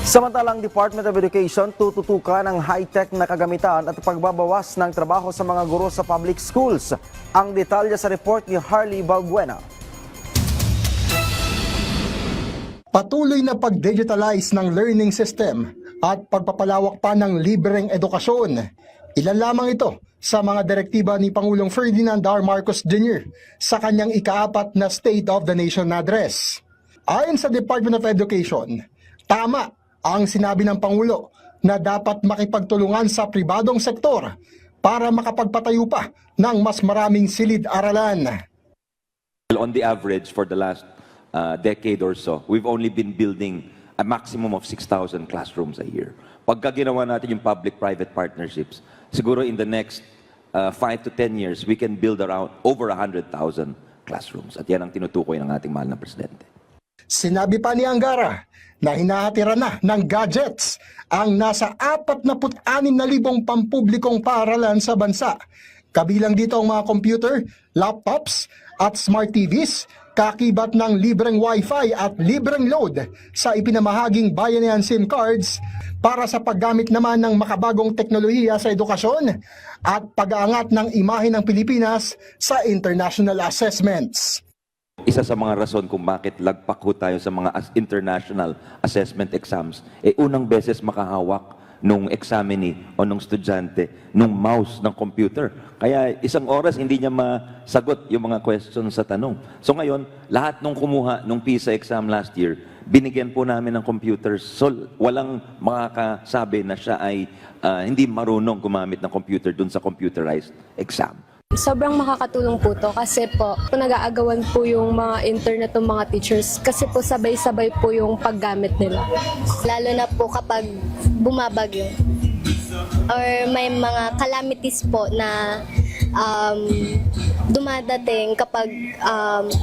Samantalang Department of Education tututukan ng high-tech na kagamitan at pagbabawas ng trabaho sa mga guro sa public schools. Ang detalye sa report ni Harley Balbuena. Patuloy na pag-digitalize ng learning system at pagpapalawak pa ng libreng edukasyon. Ilan lamang ito sa mga direktiba ni Pangulong Ferdinand R. Marcos Jr. sa kanyang ika-4 na State of the Nation address. Ayon sa Department of Education, tama ang sinabi ng Pangulo na dapat makipagtulungan sa pribadong sektor para makapagpatayo pa ng mas maraming silid-aralan. On the average for the last decade or so, we've only been building a maximum of 6,000 classrooms a year. Pagka ginawa natin yung public-private partnerships, siguro in the next 5 to 10 years, we can build around over 100,000 classrooms. At yan ang tinutukoy ng ating mahal na Presidente. Sinabi pa ni Angara na hinahatira na ng gadgets ang nasa 46,000 pampublikong paaralan sa bansa. Kabilang dito ang mga computer, laptops at smart TVs, kakibat ng libreng wifi at libreng load sa ipinamahaging bayanihan SIM cards para sa paggamit naman ng makabagong teknolohiya sa edukasyon at pag-aangat ng imahe ng Pilipinas sa international assessments. Isa sa mga rason kung bakit lagpak ho tayo sa mga international assessment exams, unang beses makahawak nung examinee o nung estudyante nung mouse ng computer. Kaya isang oras hindi niya masagot yung mga questions sa tanong. So ngayon, lahat nung kumuha nung PISA exam last year, binigyan po namin ng computers. So walang makakasabi na siya ay hindi marunong gumamit ng computer dun sa computerized exam. Sobrang makakatulong po to kasi po nag-aagawan po yung mga internet ng mga teachers kasi po sabay-sabay po yung paggamit nila. Lalo na po kapag bumabagyo or may mga calamities po na dumadating kapag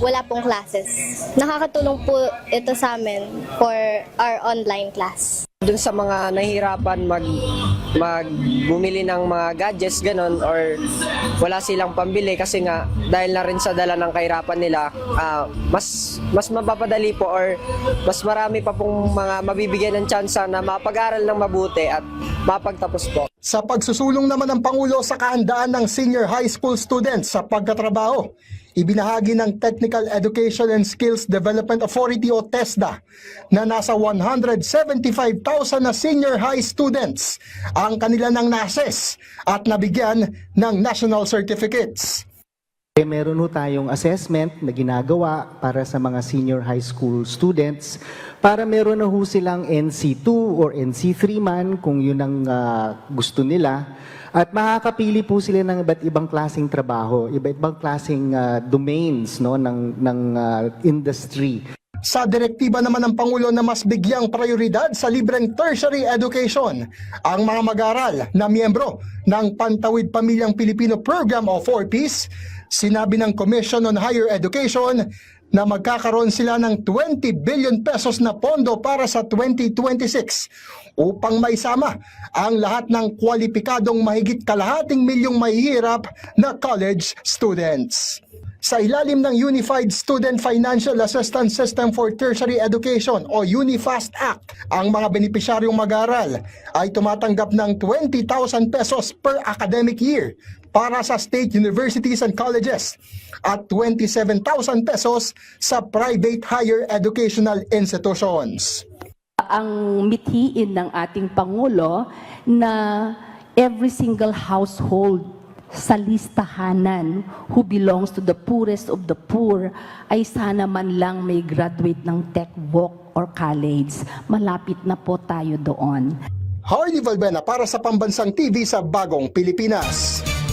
wala pong classes. Nakakatulong po ito sa amin for our online class. Dun sa mga nahihirapan bumili ng mga gadgets ganon or wala silang pambili kasi nga dahil na rin sa dala ng kahirapan nila, mas mapapadali po or mas marami pa pong mga mabibigyan ng tsansa na mapag-aral ng mabuti at mapagtapos po. Sa pagsusulong naman ng Pangulo sa kahandaan ng senior high school students sa pagtatrabaho, ibinahagi ng Technical Education and Skills Development Authority o TESDA na nasa 175,000 na senior high students ang kanila nang na-assess at nabigyan ng national certificates. Meron ho tayong assessment na ginagawa para sa mga senior high school students para meron na ho silang NC2 or NC3 man kung yun ang gusto nila. At makakapili po sila ng iba't ibang klaseng trabaho, iba't ibang klaseng domains no, ng industry. Sa direktiba naman ng Pangulo na mas bigyang prioridad sa libreng tertiary education, ang mga mag-aaral na miyembro ng Pantawid Pamilyang Pilipino Program o 4Ps, sinabi ng Commission on Higher Education na magkakaroon sila ng 20 billion pesos na pondo para sa 2026 upang maisama ang lahat ng kwalipikadong mahigit kalahating milyong mahihirap na college students. Sa ilalim ng Unified Student Financial Assistance System for Tertiary Education o UniFast Act, ang mga benepisyaryong mag-aaral ay tumatanggap ng 20,000 pesos per academic year para sa state universities and colleges at 27,000 pesos sa private higher educational institutions. Ang mithiin ng ating Pangulo na every single household sa listahanan who belongs to the poorest of the poor ay sana man lang may graduate ng TechVoc or college. Malapit na po tayo doon. Harley Balbuena para sa Pambansang TV sa Bagong Pilipinas.